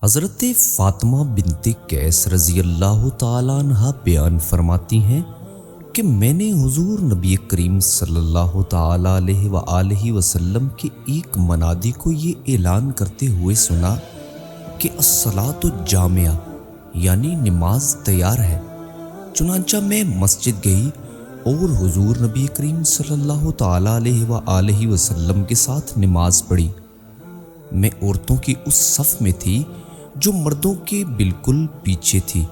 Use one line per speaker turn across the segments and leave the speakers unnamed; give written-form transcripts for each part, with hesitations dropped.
حضرت فاطمہ بنت قیس رضی اللہ تعالیٰ عنہا بیان فرماتی ہیں کہ میں نے حضور نبی کریم صلی اللہ تعالیٰ علیہ وآلہ وسلم کے ایک منادی کو یہ اعلان کرتے ہوئے سنا کہ الصلاۃ جامعہ یعنی نماز تیار ہے۔ چنانچہ میں مسجد گئی اور حضور نبی کریم صلی اللہ تعالیٰ علیہ وآلہ وسلم کے ساتھ نماز پڑھی۔ میں عورتوں کی اس صف میں تھی جو مردوں کے بالکل پیچھے تھی۔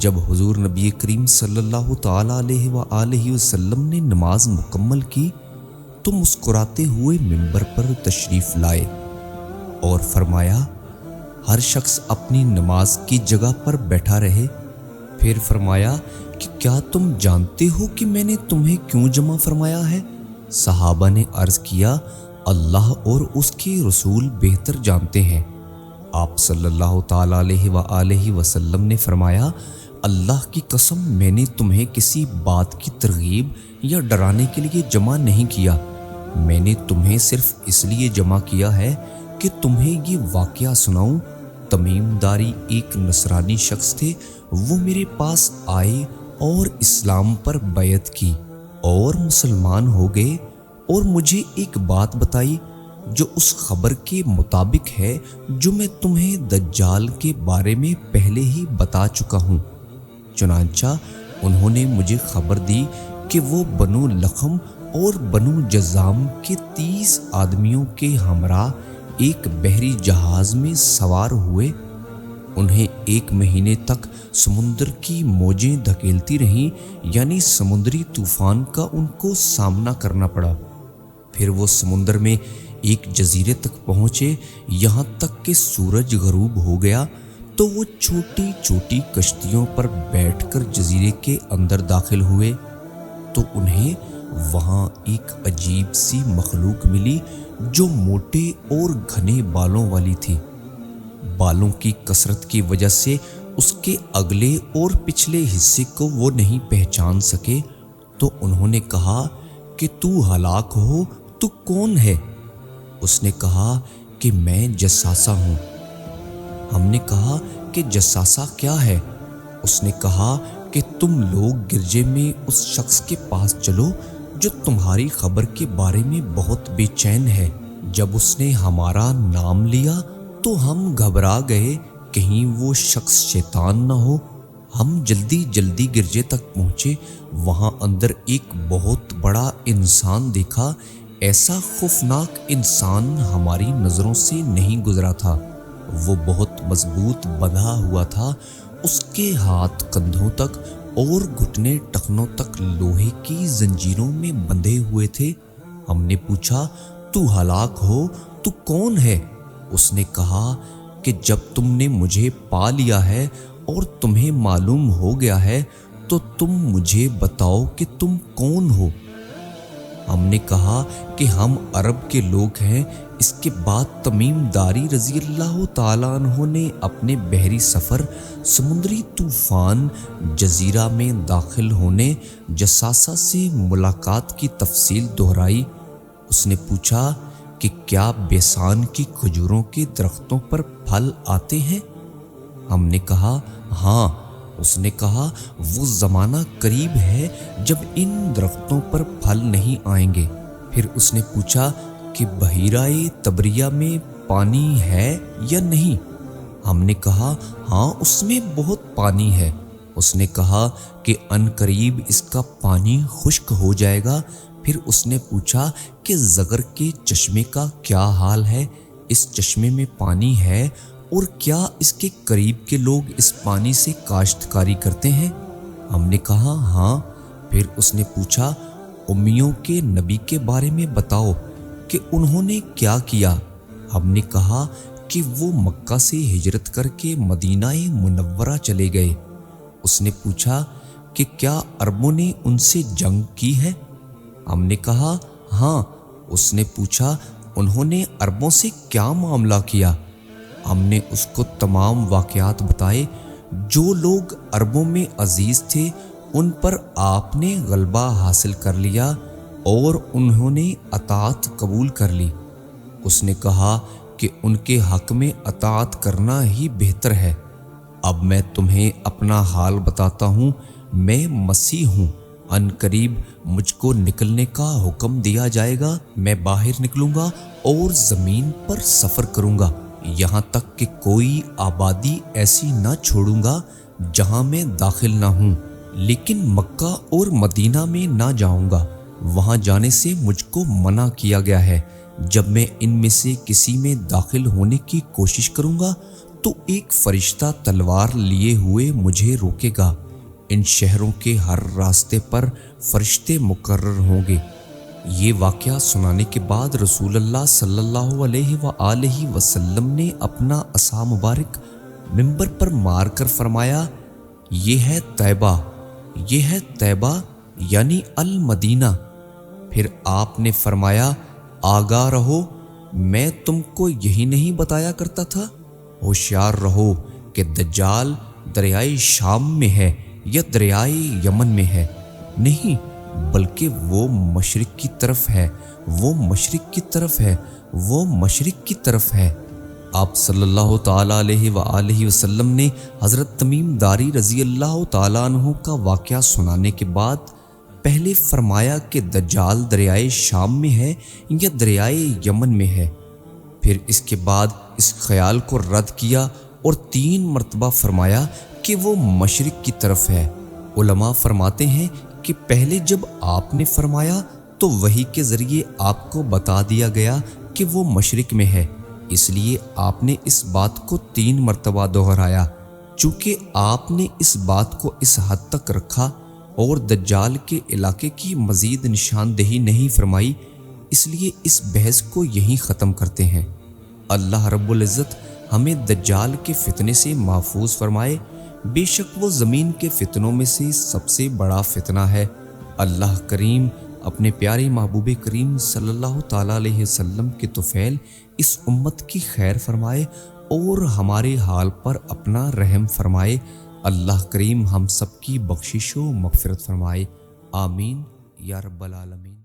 جب حضور نبی کریم صلی اللہ تعالیٰ علیہ وآلہ وسلم نے نماز مکمل کی تو مسکراتے ہوئے منبر پر تشریف لائے اور فرمایا، ہر شخص اپنی نماز کی جگہ پر بیٹھا رہے۔ پھر فرمایا کہ کیا تم جانتے ہو کہ میں نے تمہیں کیوں جمع فرمایا ہے؟ صحابہ نے عرض کیا، اللہ اور اس کے رسول بہتر جانتے ہیں۔ آپ صلی اللہ تعالیٰ علیہ وآلہ وسلم نے فرمایا، اللہ کی قسم میں نے تمہیں کسی بات کی ترغیب یا ڈرانے کے لیے جمع نہیں کیا، میں نے تمہیں صرف اس لیے جمع کیا ہے کہ تمہیں یہ واقعہ سناؤں۔ تمیم داری ایک نصرانی شخص تھے، وہ میرے پاس آئے اور اسلام پر بیعت کی اور مسلمان ہو گئے اور مجھے ایک بات بتائی جو اس خبر کے مطابق ہے جو میں تمہیں دجال کے بارے میں پہلے ہی بتا چکا ہوں۔ چنانچہ انہوں نے مجھے خبر دی کہ وہ بنو لخم اور بنو جذام کے 30 آدمیوں کے ہمراہ ایک بحری جہاز میں سوار ہوئے۔ انہیں 1 مہینے تک سمندر کی موجیں دھکیلتی رہیں، یعنی سمندری طوفان کا ان کو سامنا کرنا پڑا۔ پھر وہ سمندر میں ایک جزیرے تک پہنچے، یہاں تک کہ سورج غروب ہو گیا تو وہ چھوٹی چھوٹی کشتیوں پر بیٹھ کر جزیرے کے اندر داخل ہوئے تو انہیں وہاں ایک عجیب سی مخلوق ملی جو موٹے اور گھنے بالوں والی تھی۔ بالوں کی کثرت کی وجہ سے اس کے اگلے اور پچھلے حصے کو وہ نہیں پہچان سکے، تو انہوں نے کہا کہ تو ہلاک ہو تو کون ہے؟ اس نے کہا کہ میں جساسہ ہوں۔ ہم نے کہا کہ جساسہ کیا ہے؟ اس نے کہا کہ تم لوگ گرجے میں اس شخص کے پاس چلو جو تمہاری خبر کے بارے میں بہت بے چین ہے۔ جب اس نے ہمارا نام لیا تو ہم گھبرا گئے، کہیں وہ شخص شیطان نہ ہو۔ ہم جلدی جلدی گرجے تک پہنچے، وہاں اندر ایک بہت بڑا انسان دیکھا۔ ایسا خوفناک انسان ہماری نظروں سے نہیں گزرا تھا۔ وہ بہت مضبوط بندھا ہوا تھا، اس کے ہاتھ کندھوں تک اور گھٹنے ٹخنوں تک لوہے کی زنجیروں میں بندھے ہوئے تھے۔ ہم نے پوچھا، تو ہلاک ہو تو کون ہے؟ اس نے کہا کہ جب تم نے مجھے پا لیا ہے اور تمہیں معلوم ہو گیا ہے تو تم مجھے بتاؤ کہ تم کون ہو۔ ہم نے کہا کہ ہم عرب کے لوگ ہیں۔ اس کے بعد تمیم داری رضی اللہ تعالیٰ عنہ نے اپنے بحری سفر، سمندری طوفان، جزیرہ میں داخل ہونے، جساسہ سے ملاقات کی تفصیل دہرائی۔ اس نے پوچھا کہ کیا بیسان کی کھجوروں کے درختوں پر پھل آتے ہیں؟ ہم نے کہا ہاں۔ اس نے کہا وہ زمانہ قریب ہے جب ان درختوں پر پھل نہیں آئیں گے۔ پھر اس نے پوچھا کہ بحیرہ تبریہ میں پانی ہے یا نہیں؟ ہم نے کہا ہاں، اس میں بہت پانی ہے۔ اس نے کہا کہ ان قریب اس کا پانی خشک ہو جائے گا۔ پھر اس نے پوچھا کہ زغر کے چشمے کا کیا حال ہے؟ اس چشمے میں پانی ہے اور کیا اس کے قریب کے لوگ اس پانی سے کاشتکاری کرتے ہیں؟ ہم نے کہا ہاں۔ پھر اس نے پوچھا امیوں کے نبی کے بارے میں بتاؤ کہ انہوں نے کیا کیا؟ ہم نے کہا کہ وہ مکہ سے ہجرت کر کے مدینہ منورہ چلے گئے۔ اس نے پوچھا کہ کیا عربوں نے ان سے جنگ کی ہے؟ ہم نے کہا ہاں۔ اس نے پوچھا انہوں نے عربوں سے کیا معاملہ کیا؟ ہم نے اس کو تمام واقعات بتائے۔ جو لوگ عربوں میں عزیز تھے ان پر آپ نے غلبہ حاصل کر لیا اور انہوں نے اطاعت قبول کر لی۔ اس نے کہا کہ ان کے حق میں اطاعت کرنا ہی بہتر ہے۔ اب میں تمہیں اپنا حال بتاتا ہوں، میں مسیح ہوں، ان قریب مجھ کو نکلنے کا حکم دیا جائے گا، میں باہر نکلوں گا اور زمین پر سفر کروں گا، یہاں تک کہ کوئی آبادی ایسی نہ چھوڑوں گا جہاں میں داخل نہ ہوں، لیکن مکہ اور مدینہ میں نہ جاؤں گا، وہاں جانے سے مجھ کو منع کیا گیا ہے۔ جب میں ان میں سے کسی میں داخل ہونے کی کوشش کروں گا تو ایک فرشتہ تلوار لیے ہوئے مجھے روکے گا۔ ان شہروں کے ہر راستے پر فرشتے مقرر ہوں گے۔ یہ واقعہ سنانے کے بعد رسول اللہ صلی اللہ علیہ وآلہ وسلم نے اپنا عصا مبارک منبر پر مار کر فرمایا، یہ ہے طیبہ، یہ ہے طیبہ یعنی المدینہ۔ پھر آپ نے فرمایا، آگاہ رہو، میں تم کو یہی نہیں بتایا کرتا تھا؟ ہوشیار رہو کہ دجال دریائے شام میں ہے یا دریائے یمن میں ہے، نہیں بلکہ وہ مشرق کی طرف ہے، وہ مشرق کی طرف ہے، وہ مشرق کی طرف ہے۔ آپ صلی اللہ تعالیٰ علیہ وآلہ وسلم نے حضرت تمیم داری رضی اللہ تعالیٰ عنہ کا واقعہ سنانے کے بعد پہلے فرمایا کہ دجال دریائے شام میں ہے یا دریائے یمن میں ہے، پھر اس کے بعد اس خیال کو رد کیا اور 3 مرتبہ فرمایا کہ وہ مشرق کی طرف ہے۔ علماء فرماتے ہیں کہ پہلے جب آپ نے فرمایا تو وحی کے ذریعے آپ کو بتا دیا گیا کہ وہ مشرق میں ہے، اس لیے آپ نے اس بات کو 3 مرتبہ دہرایا۔ چونکہ آپ نے اس بات کو اس حد تک رکھا اور دجال کے علاقے کی مزید نشاندہی نہیں فرمائی، اس لیے اس بحث کو یہیں ختم کرتے ہیں۔ اللہ رب العزت ہمیں دجال کے فتنے سے محفوظ فرمائے، بے شک وہ زمین کے فتنوں میں سے سب سے بڑا فتنہ ہے۔ اللہ کریم اپنے پیارے محبوب کریم صلی اللہ تعالیٰ علیہ وسلم کے طفیل اس امت کی خیر فرمائے اور ہمارے حال پر اپنا رحم فرمائے۔ اللہ کریم ہم سب کی بخشش و مغفرت فرمائے، آمین یا رب العالمین۔